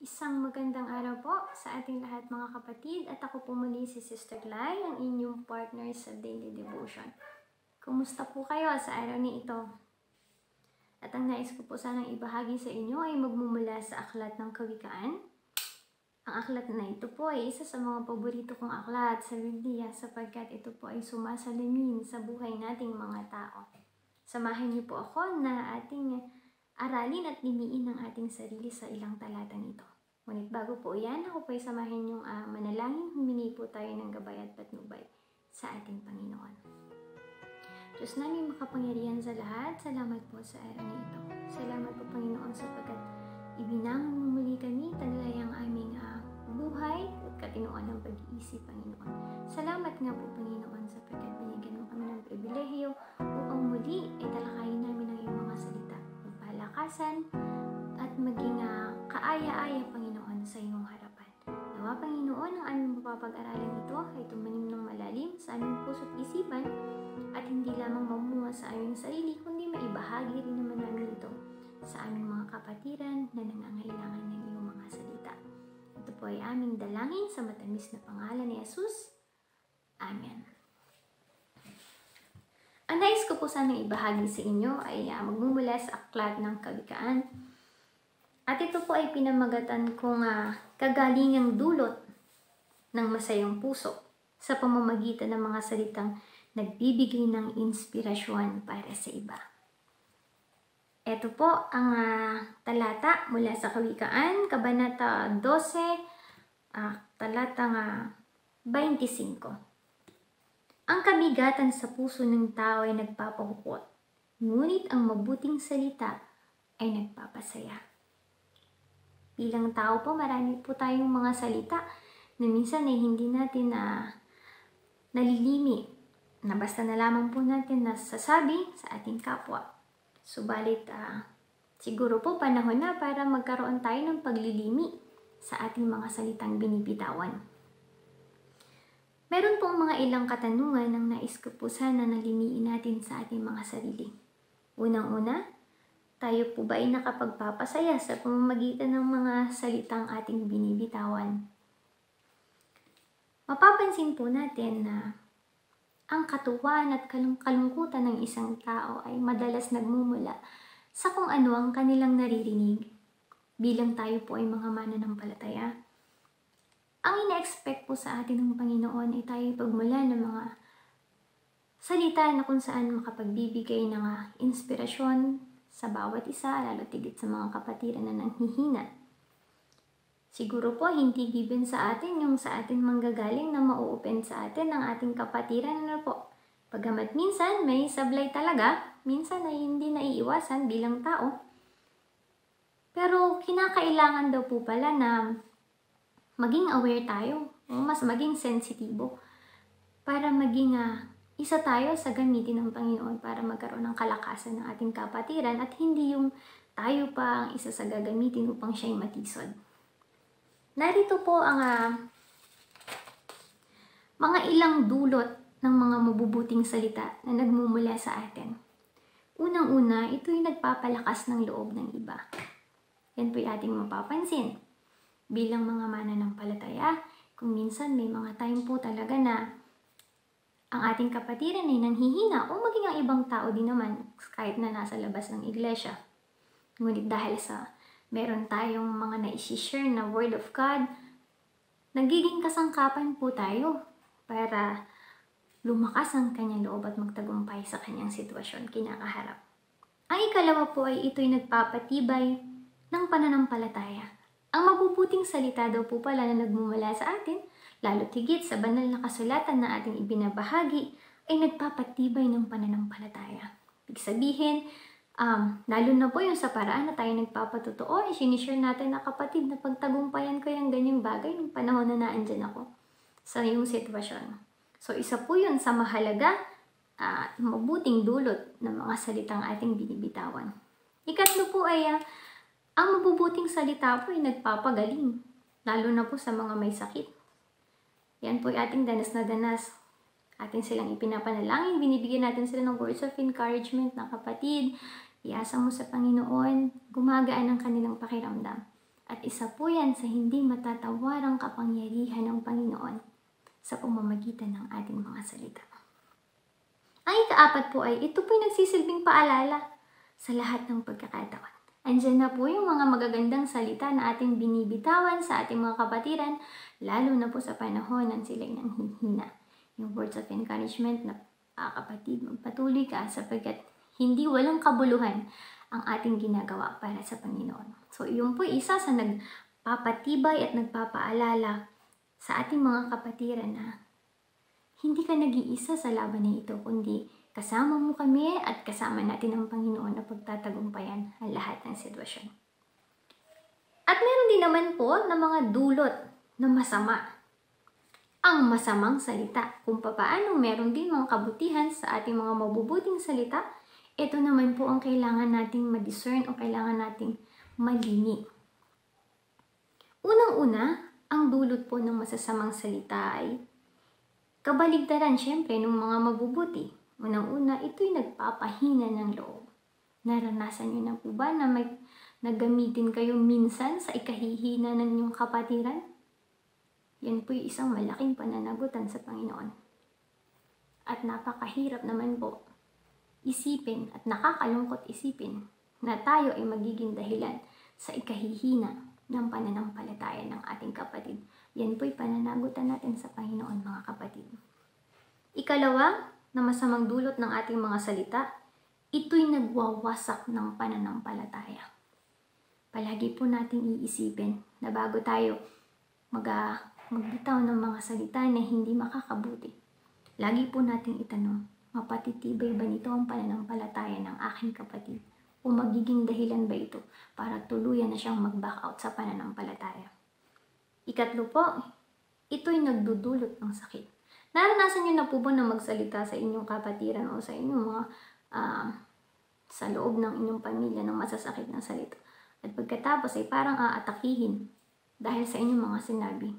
Isang magandang araw po sa ating lahat mga kapatid at ako po muli si Sister Lai, ang inyong partner sa Daily Devotion. Kumusta po kayo sa araw ni ito? At ang nais ko po sanang ibahagi sa inyo ay magmumula sa Aklat ng Kawikaan. Ang aklat na ito po ay isa sa mga paborito kong aklat sa Biblia sapagkat ito po ay sumasalamin sa buhay nating mga tao. Samahan niyo po ako na ating aralin at limiin ang ating sarili sa ilang talatang ito. Ngunit bago po yan, ako po ay samahin yung manalangin, humingi po tayo ng gabay at patnubay sa ating Panginoon. Diyos namin makapangyarihan sa lahat, salamat po sa araw na ito. Salamat po Panginoon sapagkat ibinangon mo muli kami, taglay ang aming buhay at katinoan ng pag-iisip, Panginoon. Salamat nga po Panginoon sapagkat binigyan mo kami ng pribilehyo upang muli ay talakayin namin ang iyong mga salita, magpalakasan at maging kaaya-aya Panginoon sa iyong harapan. Nawa Panginoon, ang aming mapapag-aralan ito ay tumanim ng malalim sa aming puso't isipan at hindi lamang mamunga sa aming sarili, kundi maibahagi rin naman namin ito sa aming mga kapatiran na nangangailangan ng iyong mga salita. Ito po ay aming dalangin sa matamis na pangalan ni Jesus. Amen. Ang nais ko po sanang ibahagi sa inyo ay magmumula sa Aklat ng Kawikaan. At ito po ay pinamagatan kong kagalingang dulot ng masayang puso sa pamamagitan ng mga salitang nagbibigay ng inspirasyon para sa iba. Ito po ang talata mula sa Kawikaan, Kabanata 12, talatang 25. Ang kabigatan sa puso ng tao ay nagpapahukot, ngunit ang mabuting salita ay nagpapasaya. Bilang tao po, marami po tayong mga salita na minsan ay hindi natin nalilimi, na basta na lamang po natin nasasabi sa ating kapwa. Subalit, siguro po panahon na para magkaroon tayo ng paglilimi sa ating mga salitang binibitawan. Meron pong mga ilang katanungan ng nais ko po sana na limiin natin sa ating mga sarili. Unang-una, tayo po ba ay nakapagpapasaya sa pamamagitan ng mga salitang ating binibitawan? Mapapansin po natin na ang katuwaan at kalungkutan ng isang tao ay madalas nagmumula sa kung ano ang kanilang naririnig. Bilang tayo po ay mga mananampalataya, ang ina-expect po sa atin ng Panginoon ay tayo pagmula ng mga salita na kung saan makapagbibigay ng inspirasyon sa bawat isa, lalo tigit sa mga kapatiran na nanghihina. Siguro po hindi given sa atin yung sa atin manggagaling na mauopen sa atin ng ating kapatiran po. Pagamat minsan may sablay talaga, minsan ay hindi naiiwasan bilang tao. Pero kinakailangan daw po pala na maging aware tayo, o mas maging sensitibo para maging isa tayo sa gamitin ng Panginoon para magkaroon ng kalakasan ng ating kapatiran at hindi yung tayo pa ang isa sa gagamitin upang siya'y matisod. Narito po ang mga ilang dulot ng mga mabubuting salita na nagmumula sa atin. Unang-una, ito'y nagpapalakas ng loob ng iba. Yan po'y ating mapapansin. Bilang mga mananampalataya, kung minsan may mga time po talaga na ang ating kapatiran ay nanghihina o maging ang ibang tao din naman kahit na nasa labas ng iglesia. Ngunit dahil sa meron tayong mga na-share na Word of God, nagiging kasangkapan po tayo para lumakas ang kanyang loob at magtagumpay sa kanyang sitwasyon kinakaharap. Ang ikalawa po ay ito'y nagpapatibay ng pananampalataya. Ang mabubuting salita daw po pala na nagmumula sa atin, lalo tigit sa banal na kasulatan na ating ibinabahagi, ay nagpapatibay ng pananampalataya. Ibig sabihin, lalo na po yung sa paraan na tayo nagpapatotoo, sinishare natin na kapatid na pagtagumpayan ko yung ganyang bagay nung panahon na naandyan ako sa iyong sitwasyon. So isa po yun sa mahalaga, mabuting dulot ng mga salitang ating binibitawan. Ikatlo po ay ang mabubuting salita po ay nagpapagaling, lalo na po sa mga may sakit. Yan po ay ating danas na danas. Atin silang ipinapanalangin, binibigyan natin sila ng words of encouragement na kapatid, iasa mo sa Panginoon, gumagaan ang kanilang pakiramdam. At isa po yan sa hindi matatawarang kapangyarihan ng Panginoon sa pamamagitan ng ating mga salita. Ang ikaapat po ay ito po'y nagsisilbing paalala sa lahat ng pagkakataon. Andyan na po yung mga magagandang salita na ating binibitawan sa ating mga kapatiran, lalo na po sa panahon ng sila'y nanghihina. Yung words of encouragement na kapatid, magpatuloy ka sapagkat hindi walang kabuluhan ang ating ginagawa para sa Panginoon. So, yun po isa sa nagpapatibay at nagpapaalala sa ating mga kapatiran na hindi ka nag-iisa sa laban na ito, kundi kasama mo kami at kasama natin ang Panginoon na pagtatagumpayan ang lahat ng sitwasyon. At meron din naman po na mga dulot na masama. Ang masamang salita, kung papaano meron din mga kabutihan sa ating mga mabubuting salita, ito naman po ang kailangan nating ma-discern o kailangan nating malini. Unang-una, ang dulot po ng masasamang salita ay kabaligtaran syempre ng mga mabubuti. Unang-una, ito'y nagpapahina ng loob. Naranasan niyo na po ba na nagamitin kayo minsan sa ikahihina ng inyong kapatiran? Yan po'y isang malaking pananagutan sa Panginoon. At napakahirap naman po isipin at nakakalungkot isipin na tayo ay magiging dahilan sa ikahihina ng pananampalataya ng ating kapatid. Yan po'y pananagutan natin sa Panginoon, mga kapatid. Ikalawa, na masamang dulot ng ating mga salita, ito'y nagwawasak ng pananampalataya. Palagi po nating iisipin na bago tayo magbitaw ng mga salita na hindi makakabuti, lagi po nating itanong, mapatitibay ba nito ang pananampalataya ng aking kapatid? O magiging dahilan ba ito para tuluyan na siyang mag-back out sa pananampalataya? Ikatlo po, ito'y nagdudulot ng sakit. Naranasan niyo na po ba na magsalita sa inyong kapatiran o sa inyong mga sa loob ng inyong pamilya ng masasakit na salita? At pagkatapos ay parang aatakihin dahil sa inyong mga sinabi.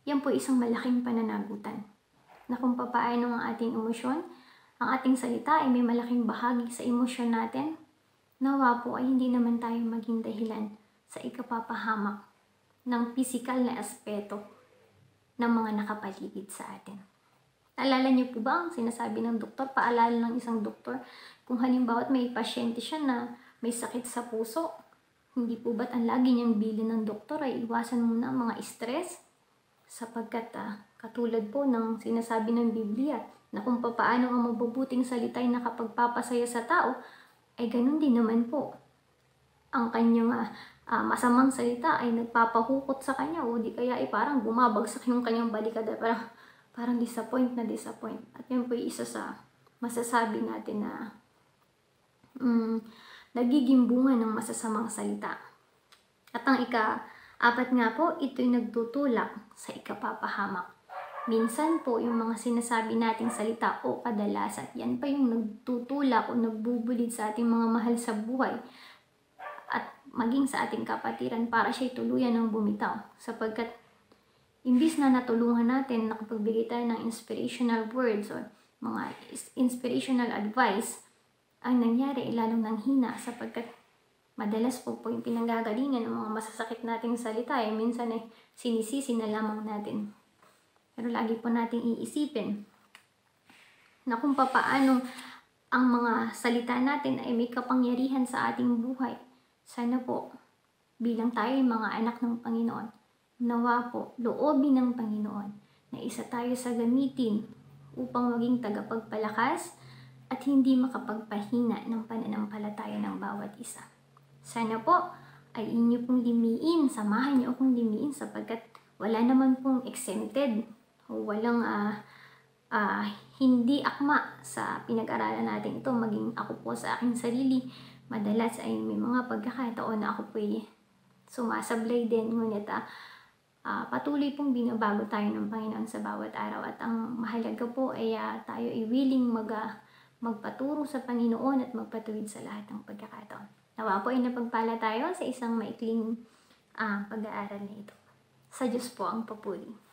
Yan po isang malaking pananagutan na kung papaano ang ating emosyon, ang ating salita ay may malaking bahagi sa emosyon natin. Nawa po ay hindi naman tayo maging dahilan sa ikapapahamak ng pisikal na aspeto ng mga nakapaligid sa atin. Alala niyo po ba ang sinasabi ng doktor? Paalala ng isang doktor, kung halimbawa may pasyente siya na may sakit sa puso, hindi po ba't ang lagi niyang bilin ng doktor ay iwasan muna ang mga stress? Sapagkat katulad po ng sinasabi ng Biblia, na kung papaano ang mabubuting salita ay nakapagpapasaya sa tao, ay ganun din naman po. Ang kanyang masamang salita ay nagpapahukot sa kanya o di kaya ay parang bumabagsak yung kanyang balikad, parang disappoint. At yan po yung isa sa masasabi natin na nagiging bunga ng masasamang salita. At ang ika-apat nga po, ito'y nagtutulak sa ikapapahamak. Minsan po yung mga sinasabi nating salita o kadalasan, yan pa yung nagtutulak o nagbubulid sa ating mga mahal sa buhay at maging sa ating kapatiran para siya'y tuluyan ng bumitaw. Sapagkat imbis na natulungan natin, nakapagbigay tayo ng inspirational words o mga inspirational advice, ang nangyari ay lalong nanghina sapagkat madalas po yung pinanggagalingan ng mga masasakit nating salita ay minsan ay sinisisi na lamang natin. Pero lagi po nating iisipin na kung papaano ang mga salita natin ay may kapangyarihan sa ating buhay. Sana po, bilang tayo mga anak ng Panginoon, nawa po, loobin ng Panginoon na isa tayo sa gamitin upang maging tagapagpalakas at hindi makapagpahina ng pananampalataya ng bawat isa. Sana po ay inyo pong limiin, samahan niyo akong limiin sapagkat wala naman pong exempted o walang hindi akma sa pinag-aralan natin ito. Maging ako po sa aking sarili, madalas ay may mga pagkakataon na ako po'y sumasablay din. Ngunit patuloy pong binabago tayo ng Panginoon sa bawat araw. At ang mahalaga po ay tayo ay willing magpaturo sa Panginoon at magpatuwid sa lahat ng pagkakataon. Nawa po ay napagpala tayo sa isang maikling pag-aaral na ito. Sa Diyos po ang papuri.